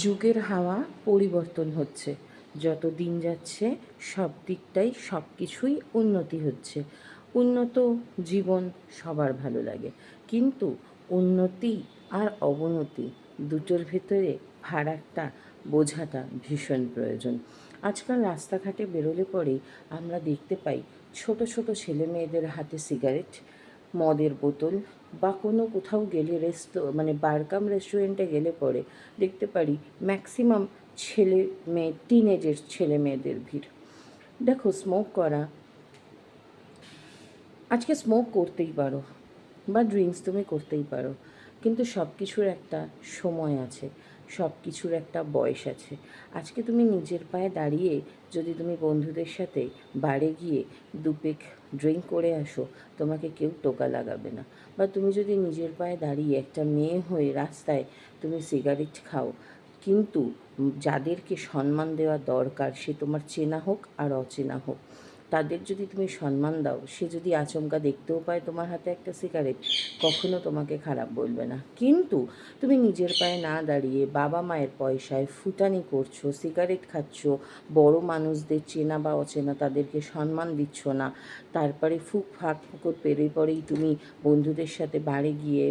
যুগের হাওয়া পরিবর্তন হচ্ছে, যত দিন যাচ্ছে সব দিকটাই সব কিছুই উন্নতি হচ্ছে। উন্নত জীবন সবার ভালো লাগে, কিন্তু উন্নতি আর অবনতি দুটোর ভেতরে ফারাকটা বোঝাটা ভীষণ প্রয়োজন। আজকাল রাস্তাঘাটে বেরোলে পরেই আমরা দেখতে পাই ছোট ছোট ছেলে মেয়েদের হাতে সিগারেট, মদের বোতল, বা কোনো কোথাও গেলে মানে বারকাম রেস্টুরেন্টে গেলে পরে দেখতে পারি ম্যাক্সিমাম ছেলে মেয়ে, টিনেজের ছেলে মেয়েদের ভিড়। দেখো, স্মোক করা, আজকে স্মোক করতেই পারো বা ড্রিঙ্কস তুমি করতেই পারো, কিন্তু সব কিছুর একটা সময় আছে, সব কিছুর একটা বয়স আছে। আজকে তুমি নিজের পায়ে দাঁড়িয়ে যদি তুমি বন্ধুদের সাথে বারে গিয়ে দু পেক ড্রিঙ্ক করে আসো, তোমাকে কেউ টোকা লাগাবে না। বা তুমি যদি নিজের পায়ে দাঁড়িয়ে একটা মেয়ে হয়ে রাস্তায় তুমি সিগারেট খাও, কিন্তু যাদেরকে সম্মান দেওয়া দরকার, সে তোমার চেনা হোক আর অচেনা হোক, তাদের যদি তুমি সম্মান দাও, সে যদি আচমকা দেখতেও পায় তোমার হাতে একটা সিগারেট, কখনো তোমাকে খারাপ বলবে না। কিন্তু তুমি নিজের পায়ে না দাঁড়িয়ে বাবা মায়ের পয়সায় ফুটানি করছো, সিগারেট খাচ্ছ, বড় মানুষদের চেনা বা অচেনা তাদেরকে সম্মান দিচ্ছ না, তারপরে ফুক ফাঁক ফুকর পেরে পরেই তুমি বন্ধুদের সাথে বাড়ি গিয়ে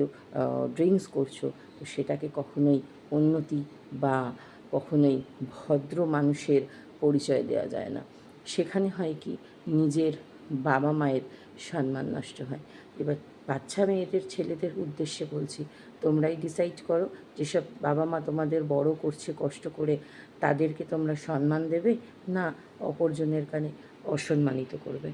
ড্রিঙ্কস করছো, তো সেটাকে কখনোই উন্নতি বা কখনোই ভদ্র মানুষের পরিচয় দেওয়া যায় না। সেখানে হয় কি, নিজের বাবা মায়ের সম্মান নষ্ট হয়। এবার বাচ্চা মেয়েদের, ছেলেদের উদ্দেশ্যে বলছি, তোমরাই ডিসাইড করো যেসব বাবা মা তোমাদের বড় করছে কষ্ট করে, তাদেরকে তোমরা সম্মান দেবে না অপরজনের কানে অসম্মানিত করবে।